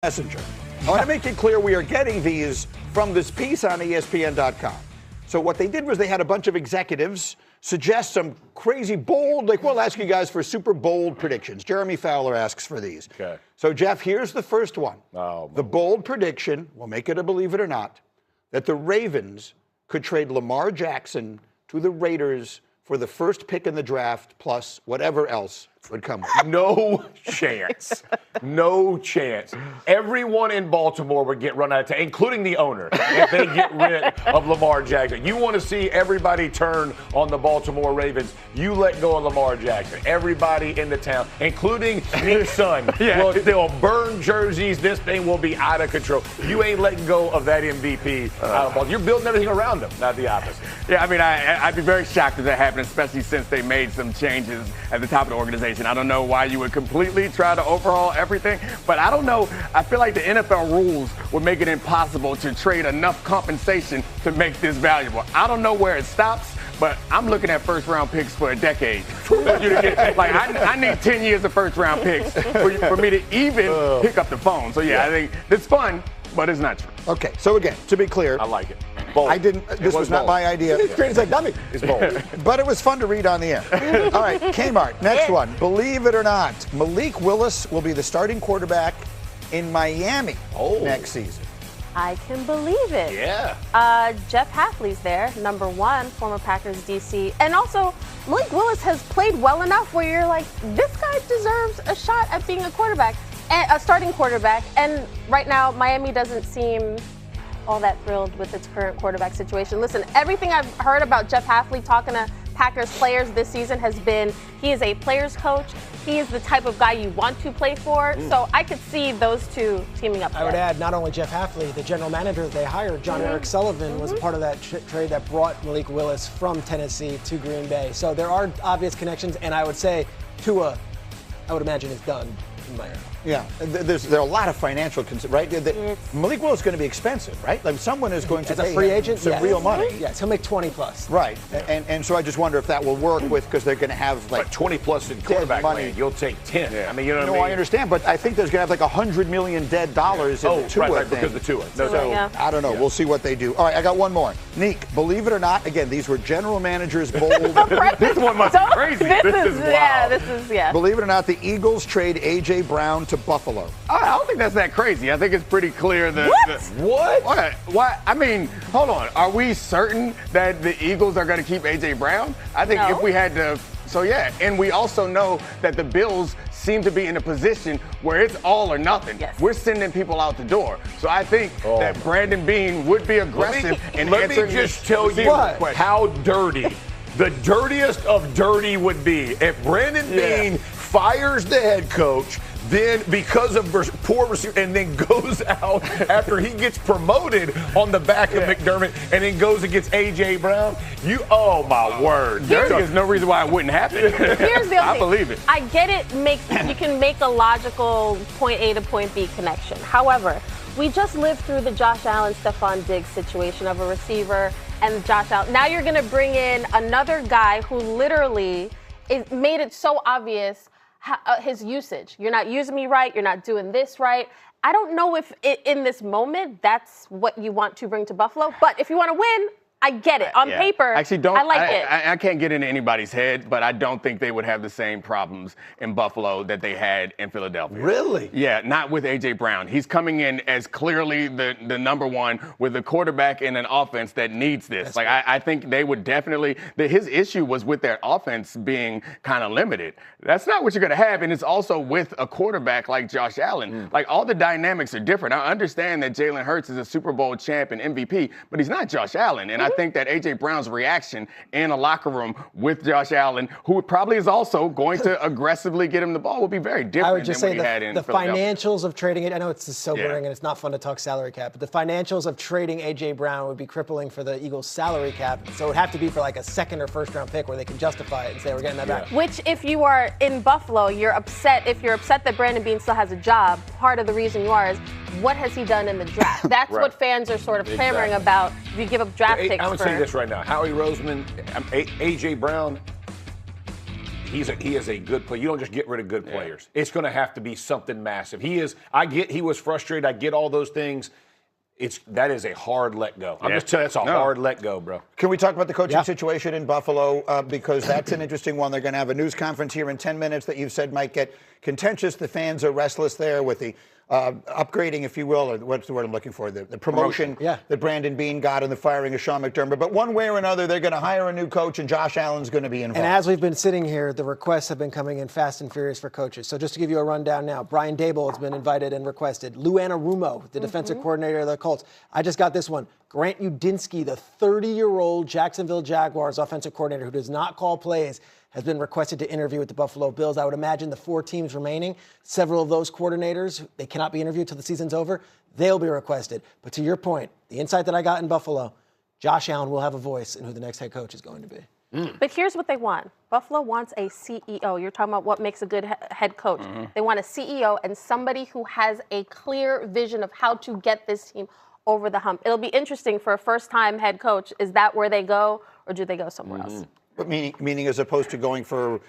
Messenger. I want to make it clear we are getting these from this piece on ESPN.com. So what they did was they had a bunch of executives suggest some crazy bold, like, we'll ask you guys for super bold predictions. Jeremy Fowler asks for these. Okay. So, Jeff, here's the first one. Oh, the bold prediction, we'll make it a believe it or not, that the Ravens could trade Lamar Jackson to the Raiders for the first pick in the draft plus whatever else would come with it. No chance. No chance. Everyone in Baltimore would get run out of town, including the owner, if they get rid of Lamar Jackson. You want to see everybody turn on the Baltimore Ravens, you let go of Lamar Jackson. Everybody in the town, including Nick's son, they'll burn jerseys. This thing will be out of control. You ain't letting go of that MVP out of Baltimore. You're building everything around them, not the opposite. Yeah, I mean, I'd be very shocked if that happened, especially since they made some changes at the top of the organization. I don't know why you would completely try to overhaul everything, but I don't know. I feel like the NFL rules would make it impossible to trade enough compensation to make this valuable. I don't know where it stops, but I'm looking at first-round picks for a decade. I need 10 years of first-round picks for me to even pick up the phone. So, I think it's fun, but it's not true. Okay, so again, to be clear, I like it. Bold. This was not my idea. It's crazy, like dummy. It's bold. But it was fun to read on the air. All right, Kmart, next one. Believe it or not, Malik Willis will be the starting quarterback in Miami next season. I can believe it. Yeah. Jeff Hafley's there, number one, former Packers DC. And also, Malik Willis has played well enough where you're like, this guy deserves a shot at being a quarterback, a starting quarterback. And right now, Miami doesn't seem all that thrilled with its current quarterback situation. Listen, everything I've heard about Jeff Hafley talking to Packers players this season has been he is a player's coach. He is the type of guy you want to play for. So I could see those two teaming up. I would add not only Jeff Hafley, the general manager that they hired, John Eric Sullivan, was a part of that trade that brought Malik Willis from Tennessee to Green Bay. So there are obvious connections, and I would say Tua, I would imagine, is done in Miami. Yeah, there are a lot of financial concerns, right? Malik Willis is going to be expensive, right? Like someone is going to pay a free agent, some real money. Yes, he'll make 20 plus. Right, and so I just wonder if that will work with, because they're going to have like 20 plus in quarterback money. money. You'll take 10. Yeah. I mean, you know what I No, mean? I understand, but I think there's going to have like $100 million dead dollars in the Tua thing. Because of the Tua. So I don't know. We'll see what they do. All right, I got one more. Neek, believe it or not, again, these were general managers bold. This one must be crazy. This is wild. Believe it or not, the Eagles trade A.J. Brown to Buffalo. I don't think that's that crazy. I think it's pretty clear that. What? What? I mean, hold on. Are we certain that the Eagles are going to keep A.J. Brown? I think if we had to. So, and we also know that the Bills seem to be in a position where it's all or nothing. Yes. We're sending people out the door. So I think that Brandon Beane would be aggressive in Let me answering just tell you how dirty the dirtiest of dirty would be if Brandon Beane fires the head coach, then because of poor receiver, and then goes out after he gets promoted on the back of McDermott, and then goes against A.J. Brown. Oh my word! There's no reason why it wouldn't happen. Here's the other I thing. believe it. I get it. You can make a logical point A to point B connection. However, we just lived through the Josh Allen, Stephon Diggs situation of a receiver and Josh Allen. Now you're going to bring in another guy who literally made it so obvious his usage. You're not using me right. You're not doing this right. I don't know if in this moment that's what you want to bring to Buffalo. But if you want to win, I get it. On paper, actually, I like it. I can't get into anybody's head, but I don't think they would have the same problems in Buffalo that they had in Philadelphia. Really? Yeah, not with A.J. Brown. He's coming in as clearly the number one with a quarterback in an offense that needs this. I think they would definitely – his issue was with their offense being kind of limited. That's not what you're going to have, and it's also with a quarterback like Josh Allen. Like, all the dynamics are different. I understand that Jalen Hurts is a Super Bowl champ and MVP, but he's not Josh Allen, and I think that A.J. Brown's reaction in a locker room with Josh Allen, who probably is also going to aggressively get him the ball, will be very different I would just than say what he had in the financials of trading it, I know it's sobering and it's not fun to talk salary cap, but the financials of trading A.J. Brown would be crippling for the Eagles' salary cap. So it would have to be for like a second or first round pick where they can justify it and say we're getting that back. Which, if you are in Buffalo, you're upset. If you're upset that Brandon Beane still has a job, part of the reason you are is what has he done in the draft? That's what fans are sort of clamoring about. If you give up draft picks I'm going to say this right now. Howie Roseman, A.J. Brown, he is a good player. You don't just get rid of good players. It's going to have to be something massive. He was frustrated. I get all those things. That is a hard let go. I'm just telling you, that's a hard let go, bro. Can we talk about the coaching situation in Buffalo? Because that's an interesting one. They're going to have a news conference here in 10 minutes that you've said might get contentious. The fans are restless there with the upgrading, if you will, or what's the word I'm looking for, the promotion that Brandon Beane got and the firing of Sean McDermott. But one way or another, they're going to hire a new coach, and Josh Allen's going to be involved. And as we've been sitting here, the requests have been coming in fast and furious for coaches. So just to give you a rundown now, Brian Daboll has been invited and requested. Lou Anarumo, the defensive coordinator of the Colts. I just got this one. Grant Udinski, the 30-year-old Jacksonville Jaguars offensive coordinator who does not call plays, has been requested to interview with the Buffalo Bills. I would imagine the 4 teams remaining, several of those coordinators, they cannot be interviewed until the season's over. They'll be requested. But to your point, the insight that I got in Buffalo, Josh Allen will have a voice in who the next head coach is going to be. But here's what they want. Buffalo wants a CEO. You're talking about what makes a good head coach. They want a CEO and somebody who has a clear vision of how to get this team over the hump. It'll be interesting for a first-time head coach. Is that where they go, or do they go somewhere else? But meaning as opposed to going for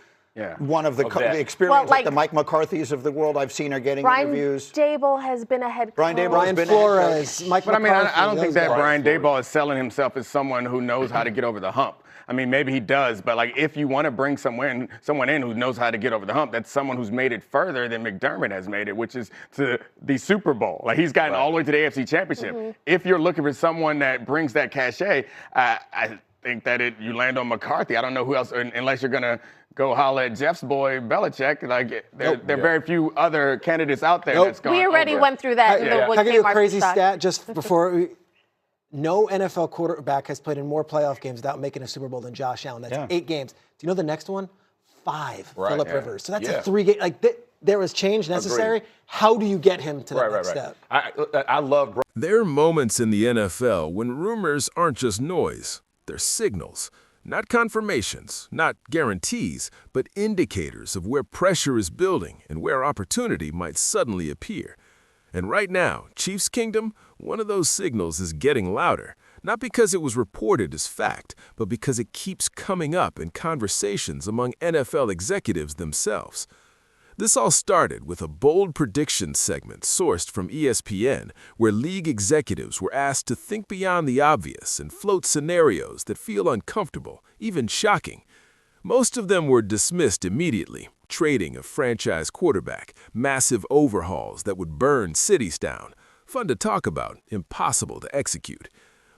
one of the experience, well, like the Mike McCarthy's of the world I've seen are getting interviews. Brian Daboll has been a head coach. Brian Flores, Mike But McCarthy. I don't think that Brian Daboll is selling himself as someone who knows how to get over the hump. I mean, maybe he does, but like if you want to bring someone in who knows how to get over the hump, that's someone who's made it further than McDermott has made it, which is to the Super Bowl. Like he's gotten all the way to the AFC Championship. If you're looking for someone that brings that cachet, I think that you land on McCarthy. I don't know who else, unless you're gonna go holler at Jeff's boy Belichick. Like there are very few other candidates out there that's gone. We already went through that. Can I give you a crazy stat just before? No NFL quarterback has played in more playoff games without making a Super Bowl than Josh Allen. That's 8 games. Do you know the next one? 5. Phillip Rivers. So that's a 3-game. Like there was change necessary. Agreed. How do you get him to that next step? I love. There are moments in the NFL when rumors aren't just noise. They're signals. Not confirmations, not guarantees, but indicators of where pressure is building and where opportunity might suddenly appear. And right now, Chiefs Kingdom, one of those signals is getting louder, not because it was reported as fact, but because it keeps coming up in conversations among NFL executives themselves. This all started with a bold prediction segment sourced from ESPN, where league executives were asked to think beyond the obvious and float scenarios that feel uncomfortable, even shocking. Most of them were dismissed immediately. Trading a franchise quarterback, massive overhauls that would burn cities down. Fun to talk about, impossible to execute.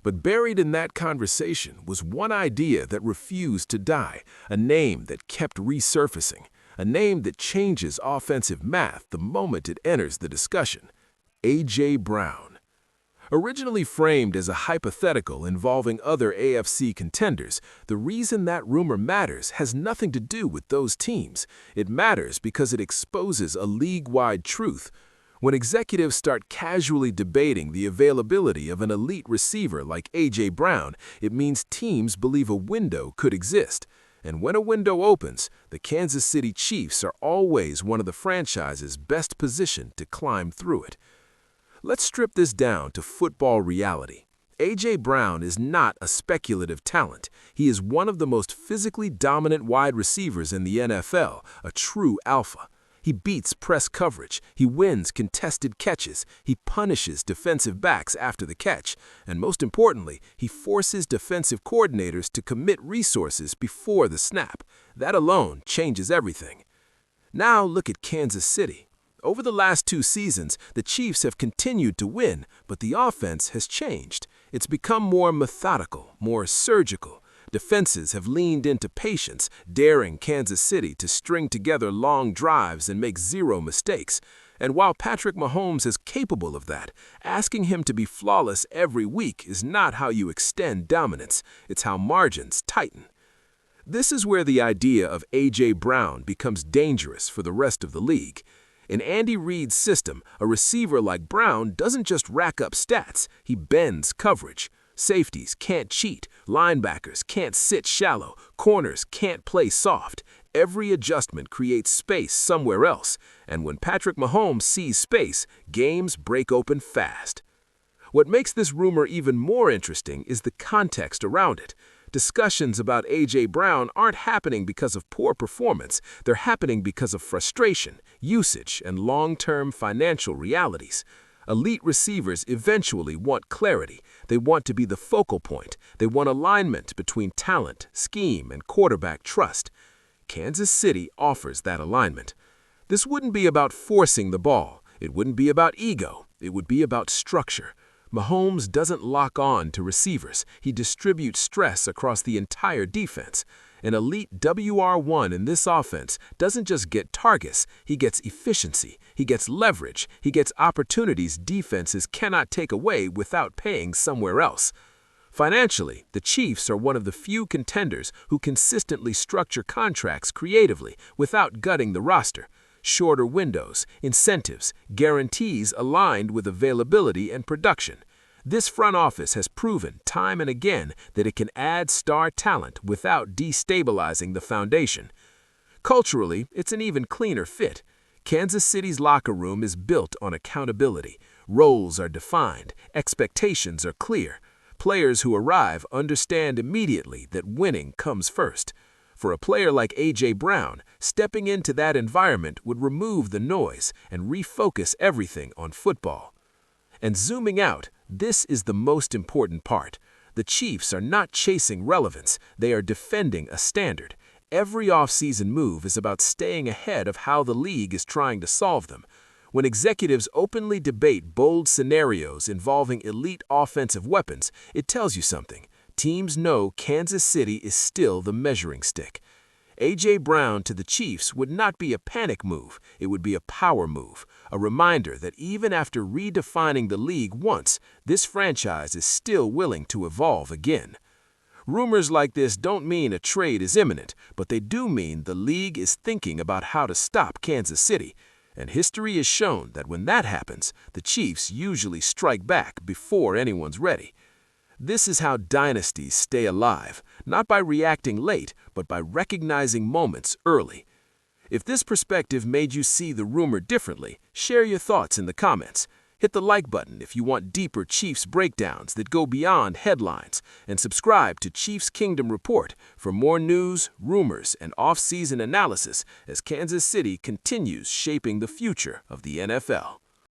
But buried in that conversation was one idea that refused to die, a name that kept resurfacing, a name that changes offensive math the moment it enters the discussion: A.J. Brown. Originally framed as a hypothetical involving other AFC contenders, the reason that rumor matters has nothing to do with those teams. It matters because it exposes a league-wide truth. When executives start casually debating the availability of an elite receiver like A.J. Brown, it means teams believe a window could exist. And when a window opens, the Kansas City Chiefs are always one of the franchises best positioned to climb through it. Let's strip this down to football reality. A.J. Brown is not a speculative talent. He is one of the most physically dominant wide receivers in the NFL, a true alpha. He beats press coverage, he wins contested catches, he punishes defensive backs after the catch, and most importantly, he forces defensive coordinators to commit resources before the snap. That alone changes everything. Now look at Kansas City. Over the last 2 seasons, the Chiefs have continued to win, but the offense has changed. It's become more methodical, more surgical. Defenses have leaned into patience, daring Kansas City to string together long drives and make 0 mistakes. And while Patrick Mahomes is capable of that, asking him to be flawless every week is not how you extend dominance. It's how margins tighten. This is where the idea of A.J. Brown becomes dangerous for the rest of the league. In Andy Reid's system, a receiver like Brown doesn't just rack up stats, he bends coverage. Safeties can't cheat, linebackers can't sit shallow, corners can't play soft. Every adjustment creates space somewhere else, and when Patrick Mahomes sees space, games break open fast. What makes this rumor even more interesting is the context around it. Discussions about A.J. Brown aren't happening because of poor performance. They're happening because of frustration, usage, and long-term financial realities. Elite receivers eventually want clarity. They want to be the focal point. They want alignment between talent, scheme, and quarterback trust. Kansas City offers that alignment. This wouldn't be about forcing the ball. It wouldn't be about ego. It would be about structure. Mahomes doesn't lock on to receivers. He distributes stress across the entire defense. An elite WR1 in this offense doesn't just get targets, he gets efficiency, he gets leverage, he gets opportunities defenses cannot take away without paying somewhere else. Financially, the Chiefs are one of the few contenders who consistently structure contracts creatively without gutting the roster. Shorter windows, incentives, guarantees aligned with availability and production. This front office has proven time and again that it can add star talent without destabilizing the foundation. Culturally, it's an even cleaner fit. Kansas City's locker room is built on accountability. Roles are defined, expectations are clear. Players who arrive understand immediately that winning comes first. For a player like A.J. Brown, stepping into that environment would remove the noise and refocus everything on football. And zooming out, this is the most important part. The Chiefs are not chasing relevance, they are defending a standard. Every offseason move is about staying ahead of how the league is trying to solve them. When executives openly debate bold scenarios involving elite offensive weapons, it tells you something. Teams know Kansas City is still the measuring stick. A.J. Brown to the Chiefs would not be a panic move, it would be a power move, a reminder that even after redefining the league once, this franchise is still willing to evolve again. Rumors like this don't mean a trade is imminent, but they do mean the league is thinking about how to stop Kansas City. And history has shown that when that happens, the Chiefs usually strike back before anyone's ready. This is how dynasties stay alive, not by reacting late, but by recognizing moments early. If this perspective made you see the rumor differently, share your thoughts in the comments. Hit the like button if you want deeper Chiefs breakdowns that go beyond headlines, and subscribe to Chiefs Kingdom Report for more news, rumors, and off-season analysis as Kansas City continues shaping the future of the NFL.